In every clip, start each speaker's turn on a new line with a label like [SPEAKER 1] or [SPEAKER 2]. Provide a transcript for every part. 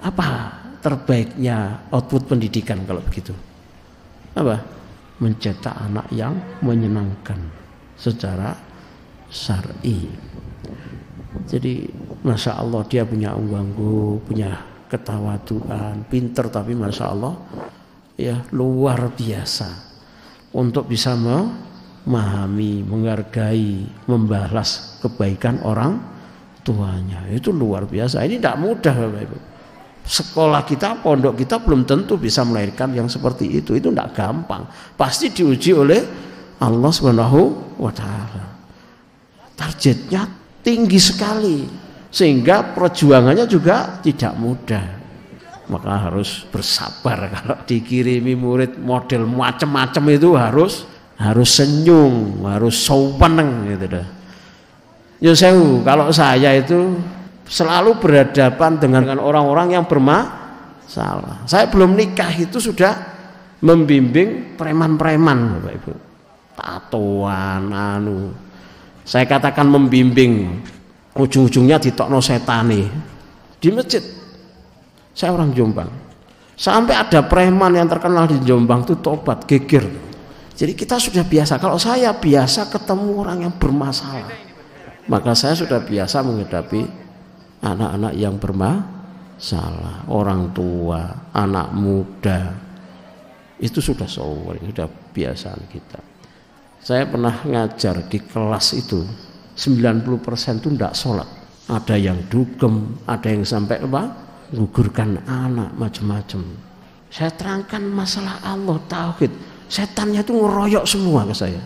[SPEAKER 1] Apa terbaiknya output pendidikan kalau begitu? Apa? Mencetak anak yang menyenangkan secara syar'i. Jadi Masya Allah dia punya ungganggu, punya ketawaduan, pinter, tapi Masya Allah ya luar biasa untuk bisa memahami, menghargai, membalas kebaikan orang tuanya. Itu luar biasa. Ini tidak mudah Bapak Ibu. Sekolah kita, pondok kita belum tentu bisa melahirkan yang seperti itu. Itu tidak gampang. Pasti diuji oleh Allah Subhanahu wa Ta'ala. Targetnya tinggi sekali, sehingga perjuangannya juga tidak mudah. Maka harus bersabar. Kalau dikirimi murid model macam-macam itu harus senyum, harus seneng gitu dah. Ya kalau saya itu selalu berhadapan dengan orang-orang yang bermasalah. Saya belum nikah itu sudah membimbing preman-preman Bapak Ibu. Tatoan Saya katakan membimbing, ujung-ujungnya ditokno setane di masjid. Saya orang Jombang. Sampai ada preman yang terkenal di Jombang itu tobat, geger. Jadi kita sudah biasa. Kalau saya biasa ketemu orang yang bermasalah, maka saya sudah biasa menghadapi anak-anak yang bermasalah, orang tua, anak muda. Itu sudah sudah kebiasaan kita. Saya pernah ngajar di kelas itu 90% itu tidak sholat. Ada yang dugem, ada yang sampai gugurkan anak, macam-macam. Saya terangkan masalah Allah, tauhid. Setannya itu ngeroyok semua ke saya.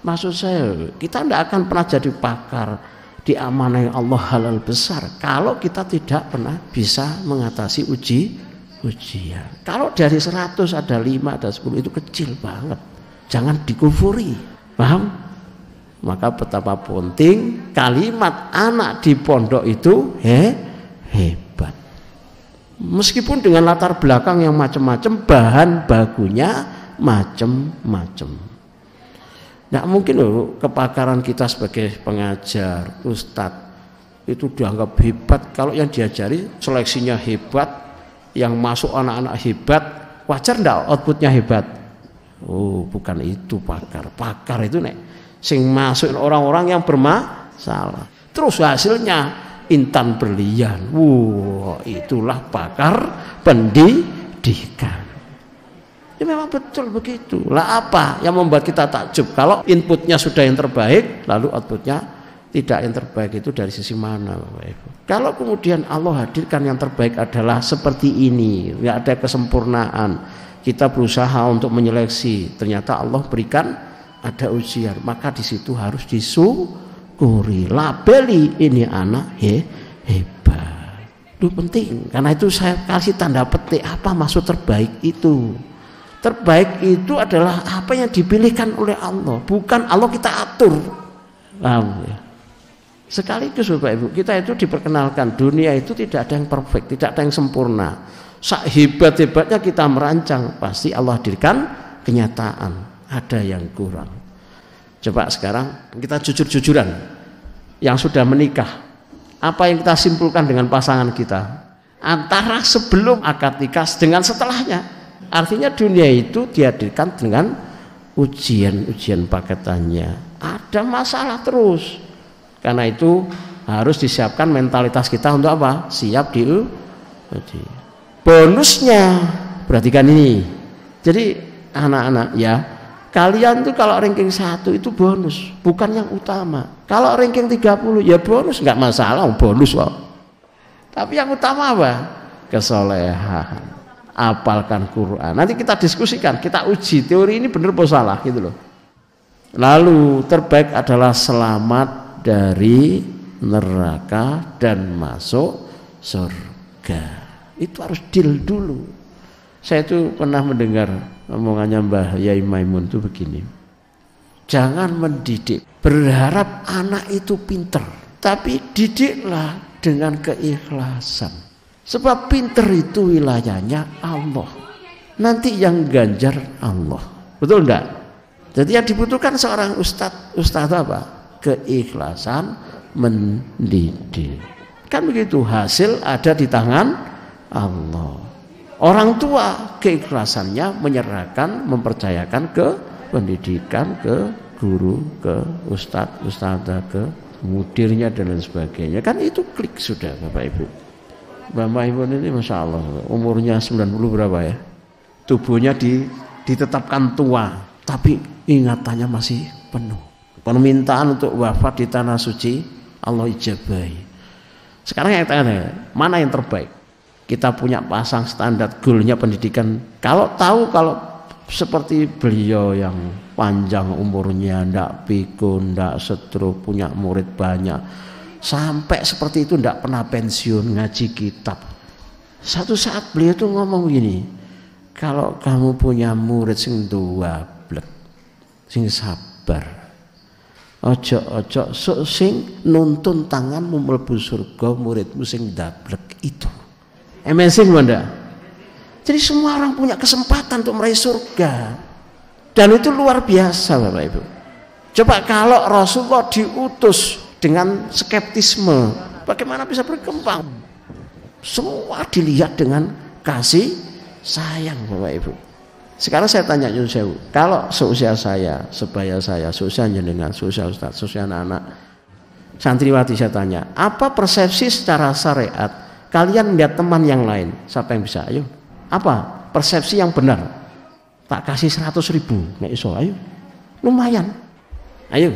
[SPEAKER 1] Maksud saya, kita tidak akan pernah jadi pakar di amanah Allah halal besar kalau kita tidak pernah bisa mengatasi ujian. Kalau dari 100 ada 5, ada 10, itu kecil banget. Jangan dikufuri, paham? Maka betapa penting kalimat anak di pondok itu hebat. Meskipun dengan latar belakang yang macam-macam, bahan bakunya macam-macam. Tidak mungkin loh kepakaran kita sebagai pengajar, ustadz itu dianggap hebat. Kalau yang diajari seleksinya hebat, yang masuk anak-anak hebat, wajar enggak outputnya hebat? Oh, bukan itu pakar. Pakar itu nek sing masuk orang-orang yang bermasalah. Terus hasilnya intan berlian. Wow, itulah pakar pendidikan. Ya memang betul begitu. Lah apa yang membuat kita takjub kalau inputnya sudah yang terbaik, lalu outputnya tidak yang terbaik itu dari sisi mana Bapak Ibu? Kalau kemudian Allah hadirkan yang terbaik adalah seperti ini, nggak ada kesempurnaan, kita berusaha untuk menyeleksi, ternyata Allah berikan ada ujian, maka di situ harus disyukuri, labeli ini anak hebat. Itu penting, karena itu saya kasih tanda petik apa maksud terbaik itu. Terbaik itu adalah apa yang dipilihkan oleh Allah, bukan Allah kita atur. Paham ya? Sekaligus Bapak Ibu, kita itu diperkenalkan dunia itu tidak ada yang perfect, tidak ada yang sempurna. Hebat-hebatnya kita merancang, pasti Allah hadirkan kenyataan ada yang kurang. Coba sekarang kita jujur-jujuran, yang sudah menikah, apa yang kita simpulkan dengan pasangan kita antara sebelum akad nikah dengan setelahnya? Artinya dunia itu dihadirkan dengan ujian paketannya, ada masalah terus. Karena itu harus disiapkan mentalitas kita untuk apa? Siap diuji. Bonusnya perhatikan ini. Jadi anak-anak ya, kalian tuh kalau ranking 1 itu bonus, bukan yang utama. Kalau ranking 30 ya bonus, nggak masalah, bonus kok. Tapi yang utama apa? Kesolehan. Apalkan Quran. Nanti kita diskusikan, kita uji teori ini benar atau salah gitu loh. Lalu terbaik adalah selamat dari neraka dan masuk surga. Itu harus deal dulu. Saya itu pernah mendengar omongannya Mbah Yai Maimun itu begini. Jangan mendidik berharap anak itu pinter, tapi didiklah dengan keikhlasan. Sebab pinter itu wilayahnya Allah. Nanti yang ganjar Allah. Betul enggak? Jadi yang dibutuhkan seorang ustadz apa? Keikhlasan mendidik. Kan begitu, hasil ada di tangan Allah. Orang tua keikhlasannya menyerahkan, mempercayakan ke pendidikan, ke guru, ke ustadz, ustadzah, ke mudirnya dan lain sebagainya. Kan itu klik sudah Bapak Ibu. Bapak Ibu ini Masya Allah umurnya 90 berapa ya? Tubuhnya ditetapkan tua, tapi ingatannya masih penuh. Permintaan untuk wafat di tanah suci Allah ijabahi. Sekarang yang tanya, mana yang terbaik? Kita punya pasang standar goalnya pendidikan. Kalau tahu kalau seperti beliau yang panjang umurnya, ndak pikun, ndak stroke, punya murid banyak, sampai seperti itu ndak pernah pensiun ngaji kitab. Satu saat beliau tuh ngomong gini, kalau kamu punya murid sing duablek, sing sabar, ojo sok sing nuntun tanganmu mlebu surga, muridmu sing dablek itu. Amazing Wanda. Jadi semua orang punya kesempatan untuk meraih surga. Dan itu luar biasa Bapak Ibu. Coba kalau Rasulullah diutus dengan skeptisme, bagaimana bisa berkembang? Semua dilihat dengan kasih sayang Bapak Ibu. Sekarang saya tanya Nyun Sewu, kalau seusia saya, sebaya saya, seusia jenengan, seusia Ustaz, seusia anak-anak santriwati, saya tanya, apa persepsi secara syariat kalian melihat teman yang lain? Siapa yang bisa? Ayo. Apa persepsi yang benar? Tak kasih 100.000, nggak iso. Ayo. Lumayan. Ayo.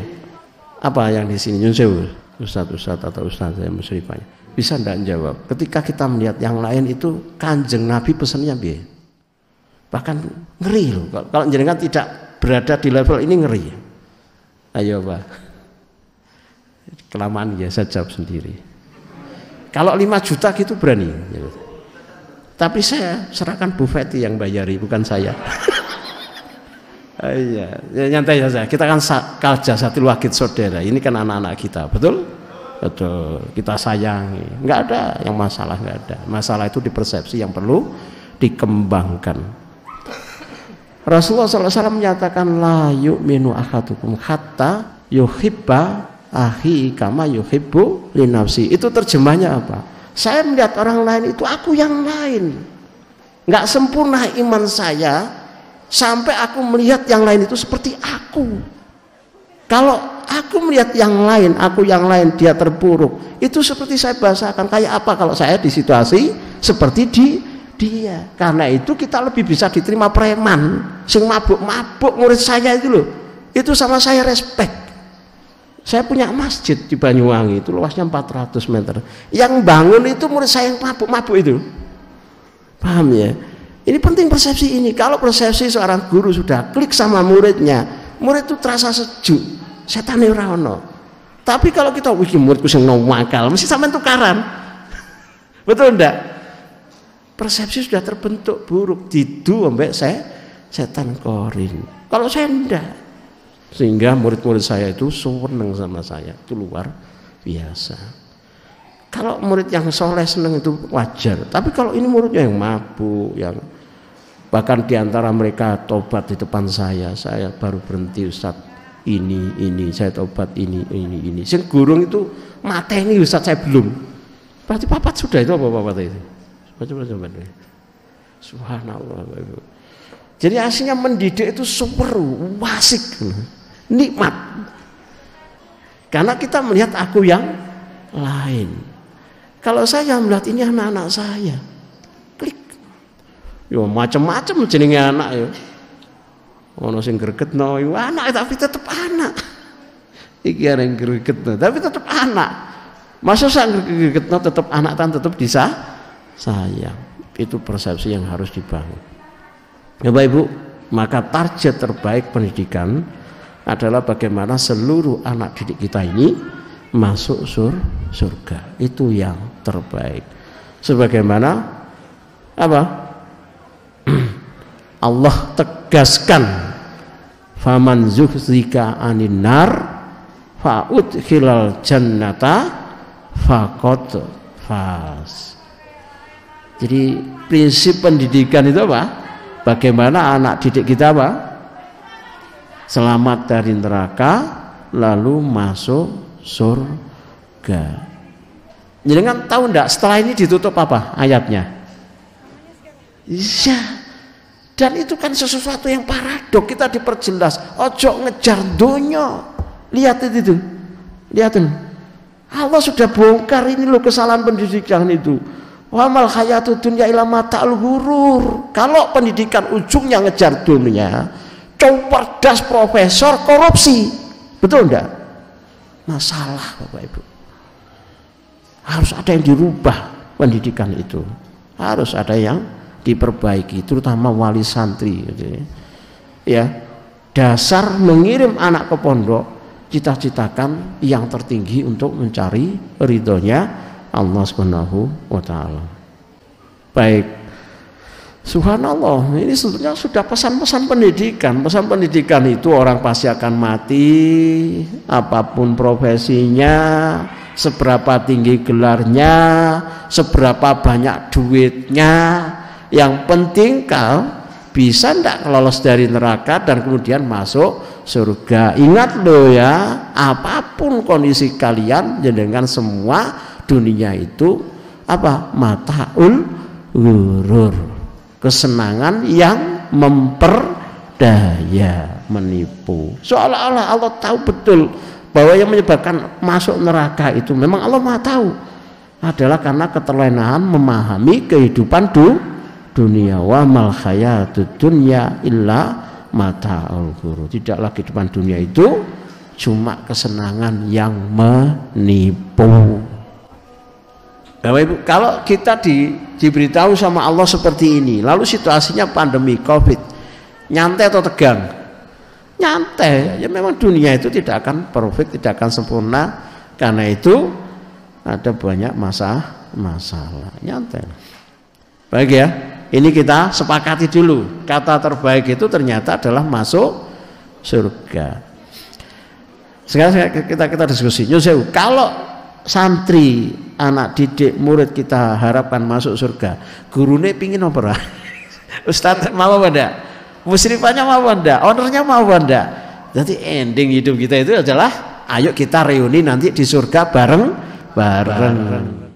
[SPEAKER 1] Apa yang di sini Nyun Sewu? Ustaz atau Ustaz saya musyrifanya. Bisa enggak jawab? Ketika kita melihat yang lain itu Kanjeng Nabi pesannya biar. Bahkan ngeri loh. Kalau jenengan tidak berada di level ini ngeri. Ayo Pak. Kelamaan ya saya jawab sendiri. Kalau 5 juta gitu berani. Tapi saya serahkan Bu Feti yang bayari, bukan saya. Iya, nyantai saja. Kita kan kalja satil wahid saudara. Ini kan anak-anak kita, betul? Betul. Kita sayangi. Enggak ada yang masalah, enggak ada. Masalah itu di persepsi yang perlu dikembangkan. Rasulullah SAW menyatakan la yu'minu ahadukum hatta yuhibba akhi kama yuhibbu li nafsi. Itu terjemahnya apa? Saya melihat orang lain itu aku yang lain. Enggak sempurna iman saya sampai aku melihat yang lain itu seperti aku. Kalau aku melihat yang lain, aku yang lain, dia terpuruk, itu seperti saya bahasakan kayak apa kalau saya di situasi seperti dia. Karena itu kita lebih bisa diterima preman sing mabuk-mabuk murid saya itu loh. Itu sama saya respect. Saya punya masjid di Banyuwangi itu luasnya 400 meter. Yang bangun itu murid saya yang mabuk-mabuk itu. Paham ya? Ini penting persepsi ini. Kalau persepsi seorang guru sudah klik sama muridnya, murid itu terasa sejuk. Setan ora ono. Tapi kalau kita wih muridku sing nakal, mesti sampean tukaran. Betul enggak? Persepsi sudah terbentuk buruk, didu ambek setan korin. Kalau saya enggak. Sehingga murid-murid saya itu seneng sama saya, itu luar biasa. Kalau murid yang soleh seneng itu wajar, tapi kalau ini muridnya yang mabuk, yang bahkan diantara mereka tobat di depan saya baru berhenti Ustaz, ini saya tobat ini. Sing gurung itu mateni Ustaz, saya belum. Berarti papat sudah itu apa papat itu? Coba. Subhanallah. Jadi aslinya mendidik itu seru, wasik, nikmat. Karena kita melihat aku yang lain. Kalau saya melihat ini anak-anak saya, klik. Yo macam-macam jenenge anak yo. Ono sing gregetno yo anak tapi tetap anak. Iki areng gregetno tapi tetap anak. Masa sak gregetno tetap anak kan tetap sayang. Itu persepsi yang harus dibangun. Bapak Ibu, maka target terbaik pendidikan adalah bagaimana seluruh anak didik kita ini masuk surga. Itu yang terbaik. Sebagaimana apa? Allah tegaskan, faman zuhzika anin nar fa'udkhilal jannata faqad faz. Jadi prinsip pendidikan itu apa? Bagaimana anak didik kita apa? Selamat dari neraka lalu masuk surga. Jadi kan tahu enggak setelah ini ditutup apa ayatnya? Iya. Dan itu kan sesuatu yang paradok. Kita diperjelas, ojo ngejar dunya. Lihat itu. Lihat itu. Allah sudah bongkar ini loh kesalahan pendidikan itu. Wa mal hayatud dunya illa mata'ul ghurur. Kalau pendidikan ujungnya ngejar dunia, cerdas profesor korupsi. Betul enggak? Masalah Bapak Ibu. Harus ada yang dirubah pendidikan itu. Harus ada yang diperbaiki, terutama wali santri. Ya, dasar mengirim anak ke pondok, cita-citakan yang tertinggi untuk mencari ridhonya Allah Subhanahu wa taala. Baik. Subhanallah, ini sebetulnya sudah pesan-pesan pendidikan. Pesan pendidikan itu orang pasti akan mati, apapun profesinya, seberapa tinggi gelarnya, seberapa banyak duitnya. Yang penting kau bisa ndak lolos dari neraka dan kemudian masuk surga. Ingat loh ya, apapun kondisi kalian, dengan semua dunia itu apa? Mata'ul ghurur, kesenangan yang memperdaya, menipu. Seolah-olah Allah tahu betul bahwa yang menyebabkan masuk neraka itu memang Allah Maha tahu adalah karena keterlenahan memahami kehidupan dunia. Wa mal hayatud dunya illa mata'ul ghurur. Tidaklah kehidupan dunia itu cuma kesenangan yang menipu. Bapak Ibu, kalau kita diberitahu sama Allah seperti ini, lalu situasinya pandemi Covid, nyantai atau tegang? Nyantai. Ya memang dunia itu tidak akan perfect, tidak akan sempurna. Karena itu ada banyak masalah. Nyantai. Baik ya, ini kita sepakati dulu. Kata terbaik itu ternyata adalah masuk surga. Sekarang kita diskusi. Nyusewu, kalau santri, anak didik, murid kita harapkan masuk surga, gurune pingin apa? Ustadz mau apa enggak? Musyrifahnya mau apa enggak? Ownernya mau apa enggak? Jadi ending hidup kita itu adalah ayo kita reuni nanti di surga bareng-bareng.